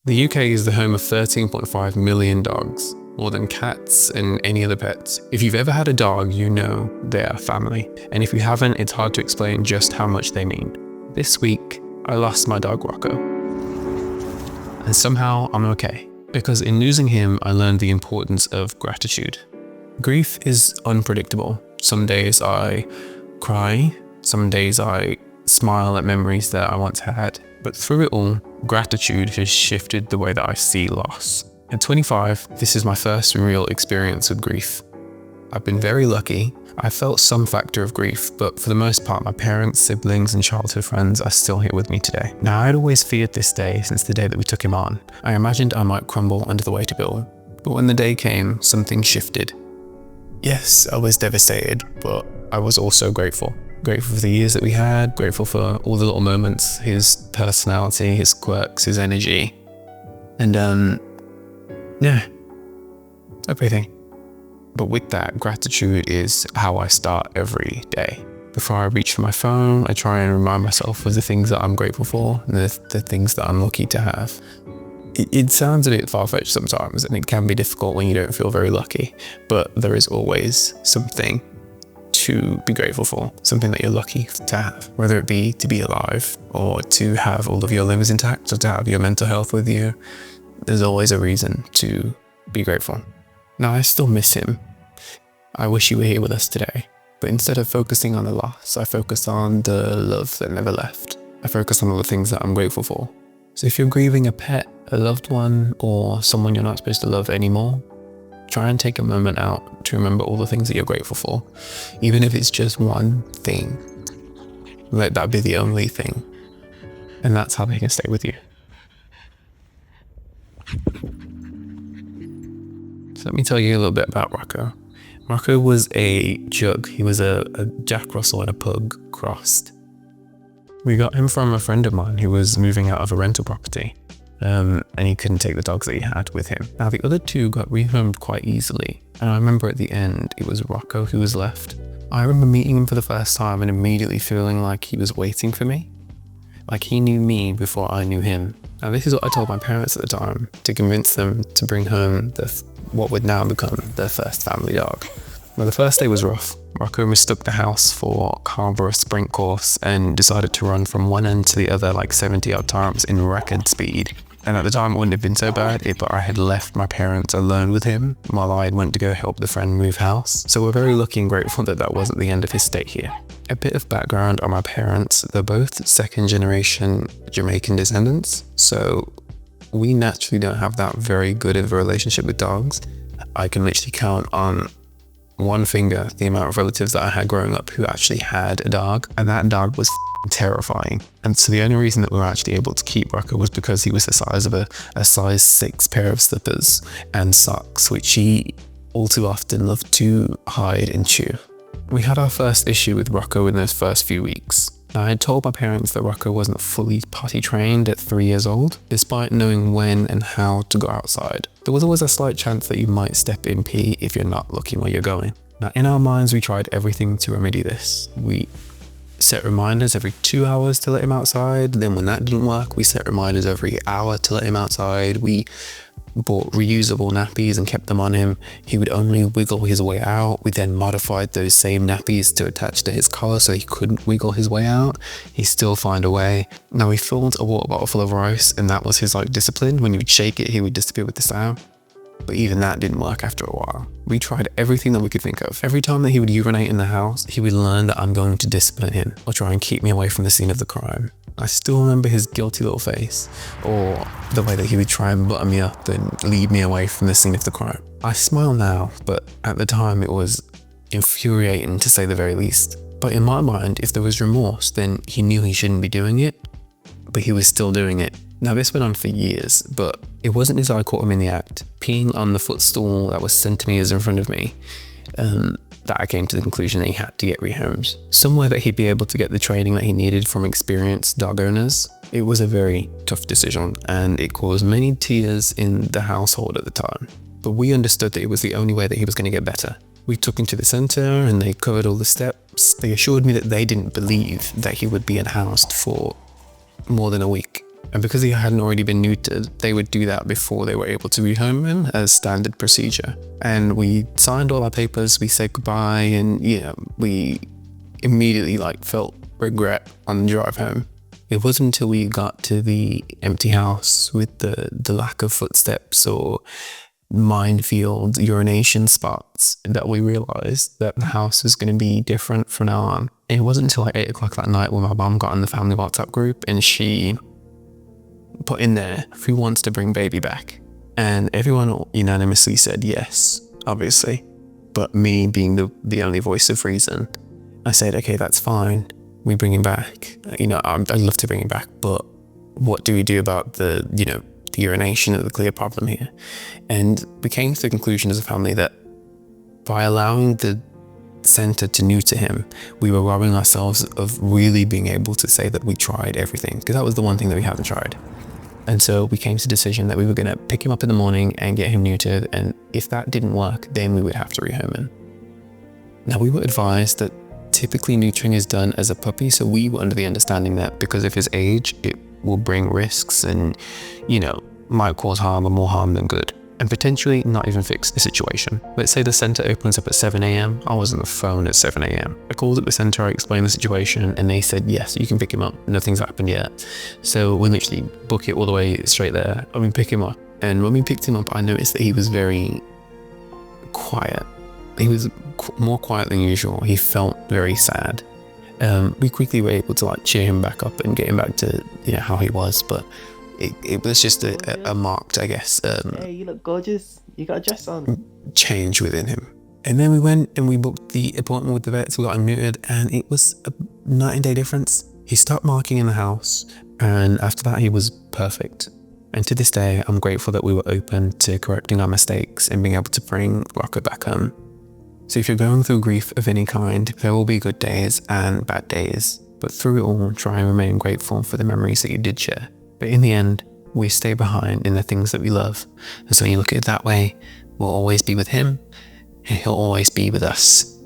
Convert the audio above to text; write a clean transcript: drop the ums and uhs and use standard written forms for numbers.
The UK is the home of 13.5 million dogs, more than cats and any other pets. If you've ever had a dog, you know they're family. And if you haven't, it's hard to explain just how much they mean. This week, I lost my dog Rocco. And somehow I'm okay. Because in losing him, I learned the importance of gratitude. Grief is unpredictable. Some days I cry, some days I smile at memories that I once had. But through it all, gratitude has shifted the way that I see loss. At 25, this is my first real experience with grief. I've been very lucky. I felt some factor of grief, but for the most part, my parents, siblings, and childhood friends are still here with me today. Now, I'd always feared this day since the day that we took him on. I imagined I might crumble under the weight of it all. But when the day came, something shifted. Yes, I was devastated, but I was also grateful. Grateful for the years that we had, grateful for all the little moments, his personality, his quirks, his energy, and yeah, everything. But with that, gratitude is how I start every day. Before I reach for my phone, I try and remind myself of the things that I'm grateful for, and the things that I'm lucky to have. It sounds a bit far-fetched sometimes, and it can be difficult when you don't feel very lucky, but there is always something to be grateful for, something that you're lucky to have, whether it be to be alive or to have all of your limbs intact or to have your mental health with you. There's always a reason to be grateful. Now, I still miss him. I wish you were here with us today, but instead of focusing on the loss, I focus on the love that never left. I focus on all the things that I'm grateful for. So if you're grieving a pet, a loved one, or someone you're not supposed to love anymore, try and take a moment out to remember all the things that you're grateful for. Even if it's just one thing, let that be the only thing. And that's how they can stay with you. So let me tell you a little bit about Rocco. Rocco was a jug. He was a Jack Russell and a pug crossed. We got him from a friend of mine who was moving out of a rental property. And he couldn't take the dogs that he had with him. Now, the other two got rehomed quite easily. And I remember at the end, it was Rocco who was left. I remember meeting him for the first time and immediately feeling like he was waiting for me. Like he knew me before I knew him. Now, this is what I told my parents at the time to convince them to bring home what would now become their first family dog. Well, the first day was rough. Rocco mistook the house for Carver sprint course and decided to run from one end to the other like 70 odd times in record speed. And at the time, it wouldn't have been so bad if I had left my parents alone with him while I went to go help the friend move house. So we're very lucky and grateful that that wasn't the end of his stay here. A bit of background on my parents. They're both second generation Jamaican descendants. So we naturally don't have that very good of a relationship with dogs. I can literally count on one finger the amount of relatives that I had growing up who actually had a dog, and that dog was terrifying. And so the only reason that we were actually able to keep Rocco was because he was the size of a size 6 pair of slippers and socks, which he all too often loved to hide and chew. We had our first issue with Rocco in those first few weeks. Now, I had told my parents that Rocco wasn't fully potty trained at 3 years old, despite knowing when and how to go outside. There was always a slight chance that you might step in pee if you're not looking where you're going. Now, in our minds, we tried everything to remedy this. We set reminders every 2 hours to let him outside. Then when that didn't work, we set reminders every hour to let him outside. We bought reusable nappies and kept them on him. He would only wiggle his way out. We then modified those same nappies to attach to his collar so he couldn't wiggle his way out. He'd still find a way. Now, we filled a water bottle full of rice, and that was his discipline. When you would shake it, he would disappear with the sound. But even that didn't work after a while. We tried everything that we could think of. Every time that he would urinate in the house, he would learn that I'm going to discipline him or try and keep me away from the scene of the crime. I still remember his guilty little face, or the way that he would try and butter me up and lead me away from the scene of the crime. I smile now, but at the time it was infuriating to say the very least. But in my mind, if there was remorse, then he knew he shouldn't be doing it, but he was still doing it. Now, this went on for years, but it wasn't until I caught him in the act, peeing on the footstool that was centimeters in front of me, that I came to the conclusion that he had to get rehomed. Somewhere that he'd be able to get the training that he needed from experienced dog owners. It was a very tough decision, and it caused many tears in the household at the time. But we understood that it was the only way that he was going to get better. We took him to the centre and they covered all the steps. They assured me that they didn't believe that he would be unhoused for more than a week. And because he hadn't already been neutered, they would do that before they were able to rehome him as standard procedure. And we signed all our papers, we said goodbye, and we immediately felt regret on the drive home. It wasn't until we got to the empty house with the lack of footsteps or minefield urination spots that we realized that the house was going to be different from now on. It wasn't until 8 o'clock that night when my mom got in the family WhatsApp group and she put in there, who wants to bring baby back? And everyone unanimously said yes, obviously. But me being the only voice of reason, I said, okay, that's fine. We bring him back. I'd love to bring him back, but what do we do about the urination of the clear problem here? And we came to the conclusion as a family that by allowing the centre to neuter him, we were robbing ourselves of really being able to say that we tried everything, because that was the one thing that we haven't tried. And so we came to the decision that we were going to pick him up in the morning and get him neutered, and if that didn't work, then we would have to rehome him. Now, we were advised that typically neutering is done as a puppy, so we were under the understanding that because of his age, it will bring risks and, might cause harm or more harm than good, and potentially not even fix the situation. Let's say the centre opens up at 7 a.m. I was on the phone at 7 a.m. I called up the centre, I explained the situation, and they said, yes, you can pick him up. Nothing's happened yet. So we literally book it all the way straight there. I mean, pick him up. And when we picked him up, I noticed that he was very quiet. He was more quiet than usual. He felt very sad. We quickly were able to cheer him back up and get him back to how he was, but it was just a marked, I guess, hey, you look gorgeous, you got a dress on, change within him. And then we went and we booked the appointment with the vets. We got him neutered, and it was a night and day difference. He stopped marking in the house, and after that he was perfect. And to this day, I'm grateful that we were open to correcting our mistakes and being able to bring Rocco back home. So if you're going through grief of any kind, there will be good days and bad days, but through it all, try and remain grateful for the memories that you did share. But in the end, we stay behind in the things that we love. And so when you look at it that way, we'll always be with him, and he'll always be with us.